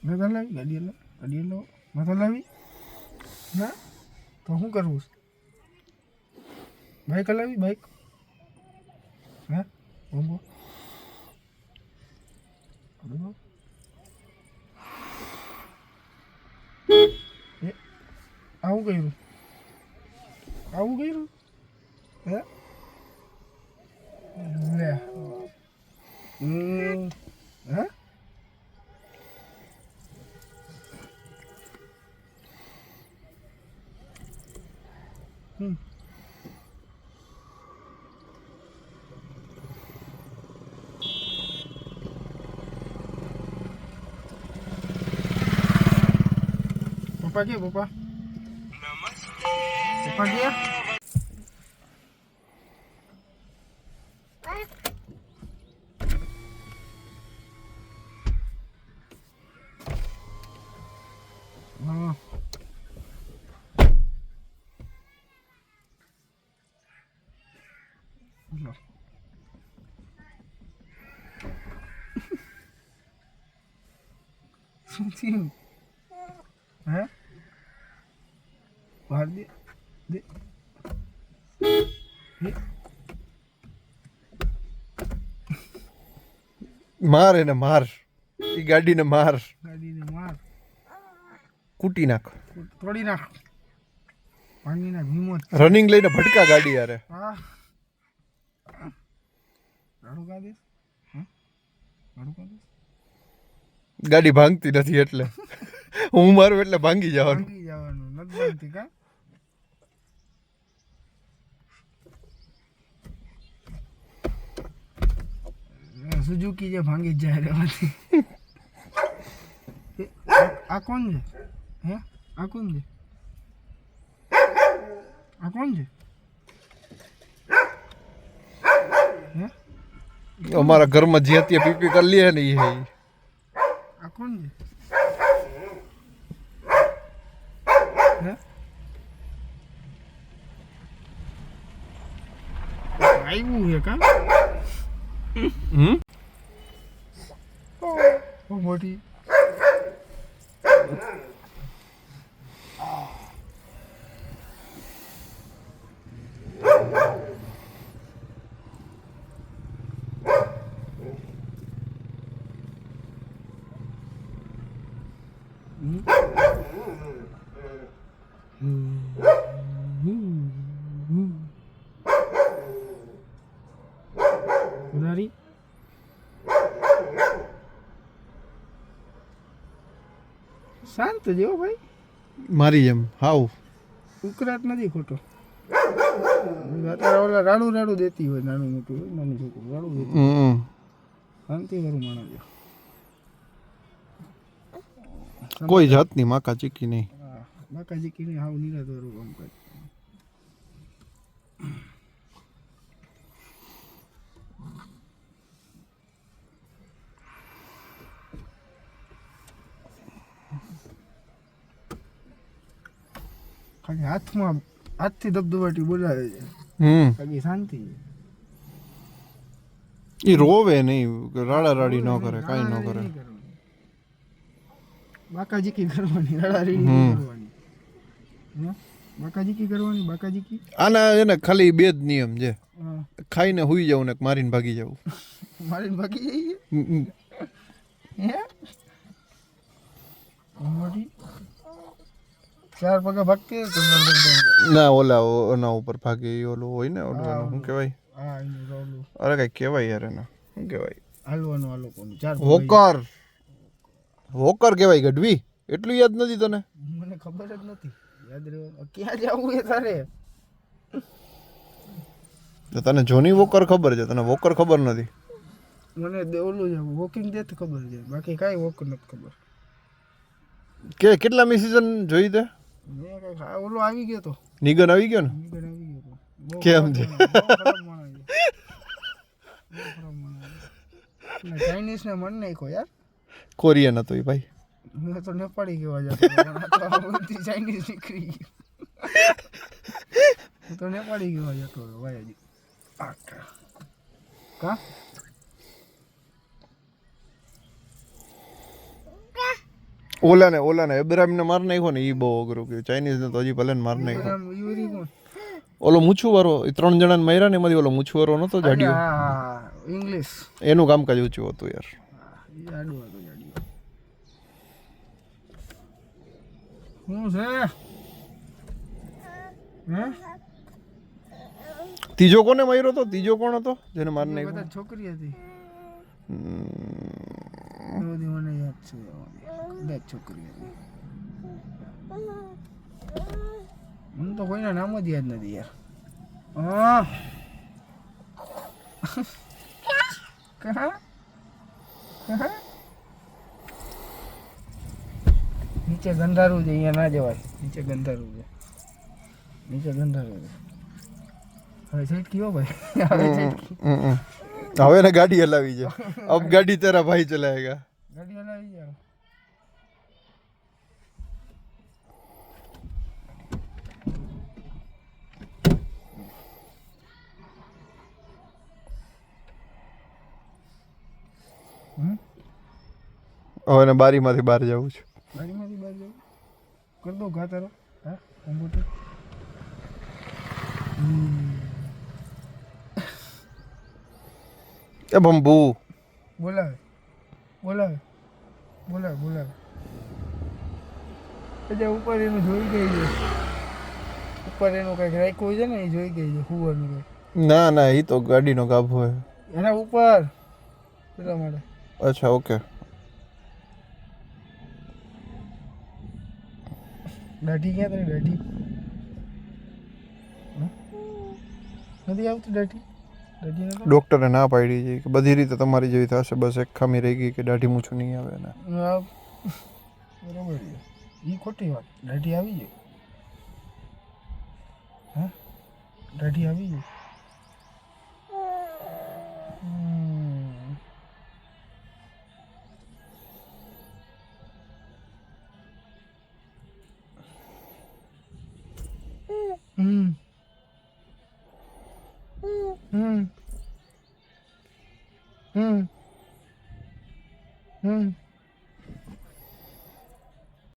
નતા લાવી ગાડી લો નતા લાવી ના તો શું કરવું બાઈક લાવી બાઈક હા બોલો આવું કર્યું હે લે હે પપ્પા કે પપ્પા પપ્પા કે હા શું થયું હે બહાર દે માર એને માર એ ગાડીને માર કૂટી નાખ તોડી નાખ ભાંગી નાખ હિંમત રનિંગ લઈને ભટકા ગાડી યારે હા રાડું કા દે રાડું કા દે ગાડી ભાંગતી નથી એટલે હું મારું એટલે ભાંગી જવાનું નથી ભાંગતી કા સુઝુકી જે ભાંગી જ જાય રેવાથી આ કોણ છે હે આ કોણ છે હે અમારા ઘરમાં જે ત્યાં પીપી કરી લે ને એ આ કોણ છે હે આવ્યું છે કા મોટી ઉધારી શાંત જેવો ભાઈ મારી જેમ હાવ ઉકરાટ નથી ખોટો અત્યારે ઓલા રાડું દેતી હોય નાનું મોટું હોય નાનું છોકરું રાડું દેતી શાંતિ વાળું માણસ કોઈ જાતની માકા ચીકી નહીં બાકાજી કીને હાવ નિરાત વાળું કામ કરે ખાલી હાથથી ધબધબાટી બોલાવે છે બાકી શાંતિ એ રોવે નહીં રાડા રાડી ન કરે કાંઈ ન કરે બાકાજીકી કરવાની રાડારીડી કરવાની બાકાજીકી કરવાની બાકાજીકી આના એને ખાલી બે જ નિયમ છે ખાઈને હુઈ જવું ને મારીને ભાગી જવું મારીને ભાગી જઈએ ચાર પગા ભાગતી ના ઓલા ઓના ઉપર ભાગે ઓલું હોય ને ઓલું શું કહેવાય અરે કઈ કહેવાય યાર એના શું કહેવાય હાલવાનું આ લોકોનું ચાર વોકર કહેવાય ગઢવી એટલું યાદ નથી તને મને ખબર જ નથી યાદ રહેવાનું ક્યાં જવું એ તારે તને જોની વોકર ખબર છે તને વોકર ખબર નથી મને ઓલું છે વોકિંગ ડેથ ખબર છે બાકી કાંઈ વોકર નથી ખબર કેટલામી સીઝન જોઈ તે ઓલો આવી ગયો તો નિગન આવી ગયો ને કેમ છે ચાઇનીઝ ને મન નાખ્યો યાર કોરિયન હતો એ ભાઈ મેં તો નેપાળી કેવા જતો ચાઇનીઝ નીકળી ગયું હું તો નેપાળી કેવા જતો ભાઈ હજી કા ઓલાને એબ્રાહિમને માર નાખ્યો ને એ બહુ અઘરું કે ચાઇનીઝ ને તો હજી ભલે ને માર નાખ્યો. આમ ઈવરી કોણ? ઓલો મૂછુવારો એ 3 જણાને માર્યા ને એમાંથી ઓલો મૂછુવારો નતો જાડિયો, હા ઇંગ્લિશ. એનું કામકાજ ઊંચું હતું યાર. જાડું હતું જાડિયો. શું છે? હે? ત્રીજો કોને માર્યો હતો? ત્રીજો કોણ હતો જેને માર નાખ્યો? બધા છોકરી હતી. બધી મને યાદ છે. કદાચ છોકરી હતી. મને તો કોઈના નામ જ યાદ નથી યાર. હા નીચે ગંધારું છે, અહીંયા ના જવાય. નીચે ગંધારું છે, નીચે ગંધારું છે. હવે સાઈડ કયો ભાઈ? હવે સાઈડ હવે ને ગાડી હલાવી છે. અબ ગાડી તેરા ભાઈ ચલાએગા. ગાડી હલાવી જાવ. હવે ને બારીમાંથી બહાર જવું છે. બારીમાંથી બહાર જવું? કર દો ઘા તારો. હા અંગૂઠી. એ બંબુ બોલાવે બોલાવે બોલાવે બોલાવે. એટલે ઉપર એનું જોઈ ગઈ છે. ઉપર એનું કંઈક રાખ્યું છે ને, એ જોઈ ગઈ છે હુવાનું કંઈક. ના ના એ તો ગાડીનો ગાભો હોય એના ઉપર પેલા માટે. અચ્છા ઓકે. દાઢી ક્યાં તારી દાઢી? નથી આવતી દાઢી? દાઢી નથી? ડૉક્ટરે ના પાડી છે કે બધી રીતે તમારી જેવી થશે, બસ એક ખામી રહી ગઈ કે દાઢી મૂછું નહીં આવે ને. બરોબર છે. એ ખોટી વાત. દાઢી આવી જાય. હા દાઢી આવી જાય. હમ